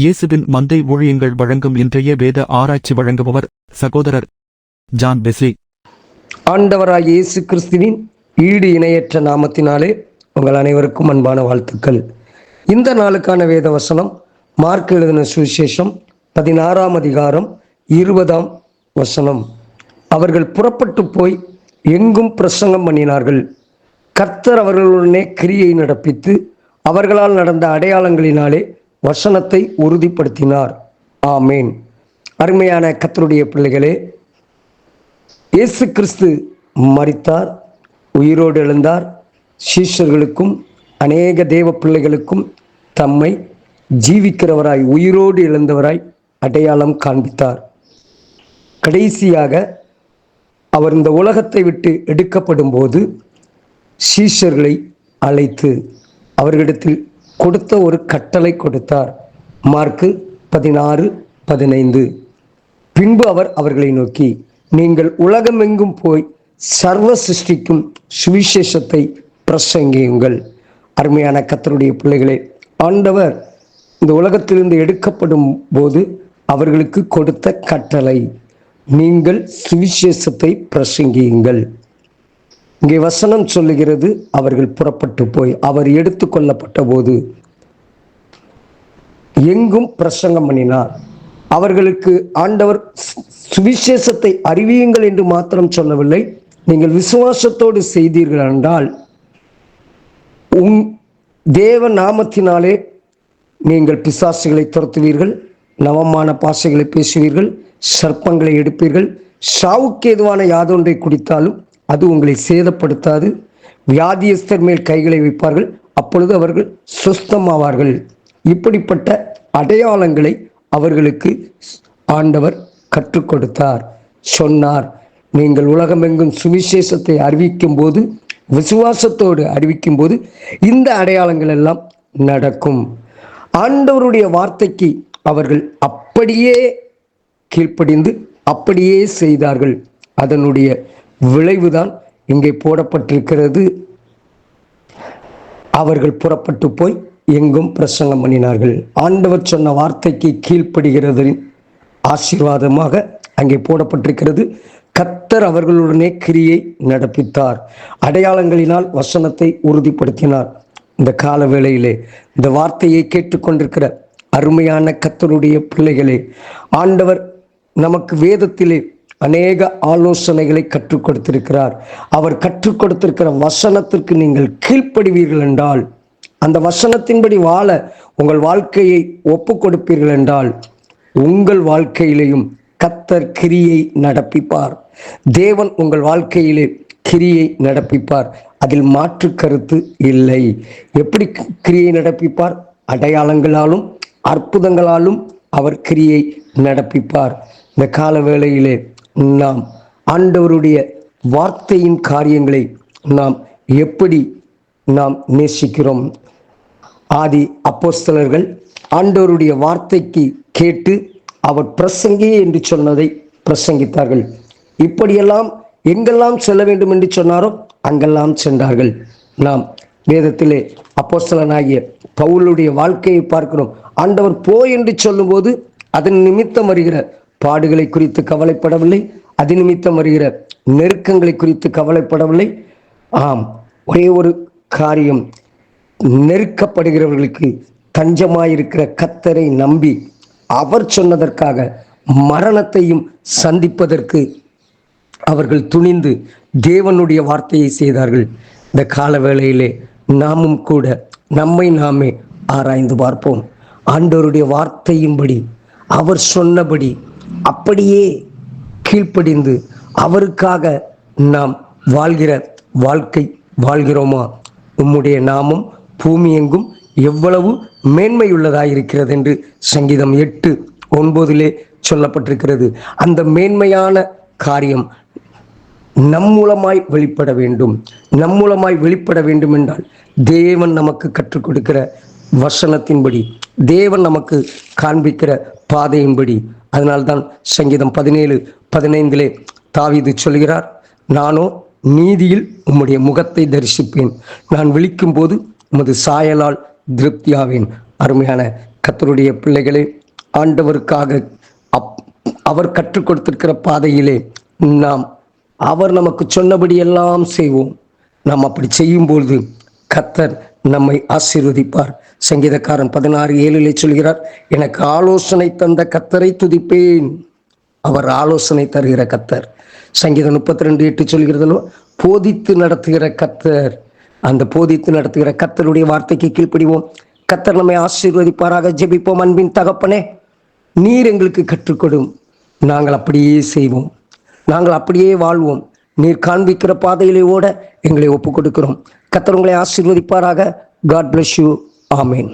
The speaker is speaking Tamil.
இயேசுவின் மந்தை ஊழியங்கள் வழங்கும் இன்றைய வேத ஆராய்ச்சி வழங்குபவர் சகோதரர் ஜான் பெஸ்லி. ஆண்டவராய் இயேசு கிறிஸ்துவின் ஈடு இணையற்ற நாமத்தினாலே உங்கள் அனைவருக்கும் அன்பான வாழ்த்துக்கள். இந்த நாளுக்கான வேத வசனம் மார்க் எழுதின சுவிசேஷம் 16ஆம் அதிகாரம் 20ஆம் வசனம். அவர்கள் புறப்பட்டு போய் எங்கும் பிரசங்கம் பண்ணினார்கள். கர்த்தர் அவர்களுடனே கிரியை நடப்பித்து அவர்களால் நடந்த அடையாளங்களினாலே வசனத்தை உறுதிப்படுத்தினார். ஆமேன். அருமையான கர்த்தருடைய பிள்ளைகளே, இயேசு கிறிஸ்து மரித்தார், உயிரோடு எழுந்தார். சீஷர்களுக்கும் அநேக தேவ பிள்ளைகளுக்கும் தம்மை ஜீவிக்கிறவராய் உயிரோடு எழுந்தவராய் அடையாளம் காண்பித்தார். கடைசியாக அவர் இந்த உலகத்தை விட்டு எடுக்கப்படும் போது சீஷர்களை அழைத்து அவர்களிடத்தில் கொடுத்த ஒரு கட்டளை கொடுத்தார். மார்க்கு 16:15. பின்பு அவர் அவர்களை நோக்கி, நீங்கள் உலகமெங்கும் போய் சர்வ சிருஷ்டிக்கும் சுவிசேஷத்தை பிரசங்கியுங்கள். அருமையான கர்த்தருடைய பிள்ளைகளே, ஆண்டவர் இந்த உலகத்திலிருந்து எடுக்கப்படும் போது அவர்களுக்கு கொடுத்த கட்டளை, நீங்கள் சுவிசேஷத்தை பிரசங்கியுங்கள். இங்கே வசனம் சொல்லுகிறது, அவர்கள் புறப்பட்டு போய் அவர் எடுத்து கொள்ளப்பட்ட போது எங்கும் பிரசங்கம் பண்ணினார். அவர்களுக்கு ஆண்டவர் சுவிசேஷத்தை அறிவியுங்கள் என்று மாத்திரம் சொல்லவில்லை, நீங்கள் விசுவாசத்தோடு செய்தீர்கள் என்றால் தேவ நாமத்தினாலே நீங்கள் பிசாசுகளை துரத்துவீர்கள், நவமான பாஷைகளை பேசுவீர்கள், சர்ப்பங்களை எடுப்பீர்கள், சாவுக்கு ஏதுவான யாதொன்றை குடித்தாலும் அது உங்களை சேதப்படுத்தாது, வியாதியஸ்தர் மேல் கைகளை வைப்பார்கள், அப்பொழுது அவர்கள் சுஸ்தமாவார்கள். இப்படிப்பட்ட அடையாளங்களை அவர்களுக்கு ஆண்டவர் கற்றுக் கொடுத்தார், சொன்னார். நீங்கள் உலகமெங்கும் சுவிசேஷத்தை அறிவிக்கும் போது, விசுவாசத்தோடு அறிவிக்கும் போது இந்த அடையாளங்கள் எல்லாம் நடக்கும். ஆண்டவருடைய வார்த்தைக்கு அவர்கள் அப்படியே கீழ்ப்படிந்து அப்படியே செய்தார்கள். அதனுடைய விளைவுதான் இங்கே போடப்பட்டிருக்கிறது. அவர்கள் புறப்பட்டு போய் எங்கும் பிரசங்கம் பண்ணினார்கள். ஆண்டவர் சொன்ன வார்த்தைக்கு கீழ்ப்படுகிறதின் ஆசீர்வாதமாக அங்கே போடப்பட்டிருக்கிறது. கர்த்தர் அவர்களுடனே கிரியை நடப்பித்தார், அடையாளங்களினால் வசனத்தை உறுதிப்படுத்தினார். இந்த கால வேளையிலே இந்த வார்த்தையை கேட்டுக்கொண்டிருக்கிற அருமையான கர்த்தருடைய பிள்ளைகளே, ஆண்டவர் நமக்கு வேதத்திலே அநேக ஆலோசனைகளை கற்றுக் கொடுத்திருக்கிறார். அவர் கற்றுக் கொடுத்திருக்கிற வசனத்திற்கு நீங்கள் கீழ்ப்படுவீர்கள் என்றால், அந்த வசனத்தின்படி வாழ உங்கள் வாழ்க்கையை ஒப்பு கொடுப்பீர்கள் என்றால், உங்கள் வாழ்க்கையிலேயும் கர்த்தர் கிரியை நடப்பிப்பார். தேவன் உங்கள் வாழ்க்கையிலே கிரியை நடப்பிப்பார், அதில் மாற்று கருத்து இல்லை. எப்படி கிரியை நடப்பிப்பார்? அடையாளங்களாலும் அற்புதங்களாலும் அவர் கிரியை நடப்பிப்பார். இந்த கால வேளையிலே நாம் ஆண்டவருடைய வார்த்தையின் காரியங்களை நாம் எப்படி நாம் நேசிக்கிறோம்? ஆதி அப்போஸ்தலர்கள் ஆண்டவருடைய வார்த்தைக்கு கேட்டு அவர் பிரசங்கி என்று சொன்னதை பிரசங்கித்தார்கள். இப்படியெல்லாம் எங்கெல்லாம் செல்ல வேண்டும் என்று சொன்னாரோ அங்கெல்லாம் சென்றார்கள். நாம் வேதத்திலே அப்போஸ்தலனாகிய பவுலுடைய வாழ்க்கையை பார்க்கிறோம். ஆண்டவர் போ என்று சொல்லும்போது அதன் நிமித்தம் வருகிற பாடுகளை குறித்து கவலைப்படவில்லை, அது நிமித்தம் வருகிற நெருக்கங்களை குறித்து கவலைப்படவில்லை. ஆம், ஒரே ஒரு காரியம், நெருக்கப்படுகிறவர்களுக்கு தஞ்சமாயிருக்கிற கர்த்தரை நம்பி அவர் சொன்னதற்காக மரணத்தையும் சந்திப்பதற்கு அவர்கள் துணிந்து தேவனுடைய வார்த்தையை செய்தார்கள். இந்த கால வேளையிலே நாமும் கூட நம்மை நாமே ஆராய்ந்து பார்ப்போம். ஆண்டவருடைய வார்த்தையின்படி அவர் சொன்னபடி அப்படியே கீழ்ப்படிந்து அவருக்காக நாம் வாழ்கிற வாழ்க்கை வாழ்கிறோமா? உம்முடைய நாமம் பூமி எங்கும் எவ்வளவு மேன்மையுள்ளதாயிருக்கிறது என்று சங்கீதம் 8:9 சொல்லப்பட்டிருக்கிறது. அந்த மேன்மையான காரியம் நம் மூலமாய் வெளிப்பட வேண்டும். நம் மூலமாய் வெளிப்பட வேண்டும் என்றால் தேவன் நமக்கு கற்றுக் கொடுக்கிற வசனத்தின்படி, தேவன் நமக்கு காண்பிக்கிற பாதையின்படி. அதனால்தான் சங்கீதம் 17:15 தாவீது சொல்கிறார், நானோ நீதியில் உம்முடைய முகத்தை தரிசிப்பேன், நான் விழிக்கும் போது உமது சாயலால் திருப்தியாவேன். அருமையான கர்த்தருடைய பிள்ளைகளே, ஆண்டவருக்காக அவர் கற்றுக் கொடுத்திருக்கிற பாதையிலே நாம் அவர் நமக்கு சொன்னபடி எல்லாம் செய்வோம். நாம் அப்படி செய்யும்போது கர்த்தர் நம்மை ஆசீர்வதிப்பார். சங்கீதக்காரன் 16:7 சொல்கிறார், எனக்கு ஆலோசனை தந்த கர்த்தரை துதிப்பேன். அவர் ஆலோசனை தருகிற கர்த்தர். சங்கீதம் 32:8 சொல்கிறதோ, போதித்து நடத்துகிற கர்த்தர். அந்த போதித்து நடத்துகிற கர்த்தருடைய வார்த்தைக்கு கீழ்ப்படிவோம். கர்த்தர் நம்மை ஆசீர்வதிப்பாராக. ஜெபிப்போம். அன்பின் தகப்பனே, நீர் எங்களுக்கு கற்றுக்கொடும். நாங்கள் அப்படியே செய்வோம், நாங்கள் அப்படியே வாழ்வோம். நீர் காண்பிக்கிற பாதையிலே ஓட எங்களை ஒப்புக் கொடுக்கிறோம். கர்த்தர் உங்களை ஆசீர்வதிப்பாராக. God bless you. ஆமென்.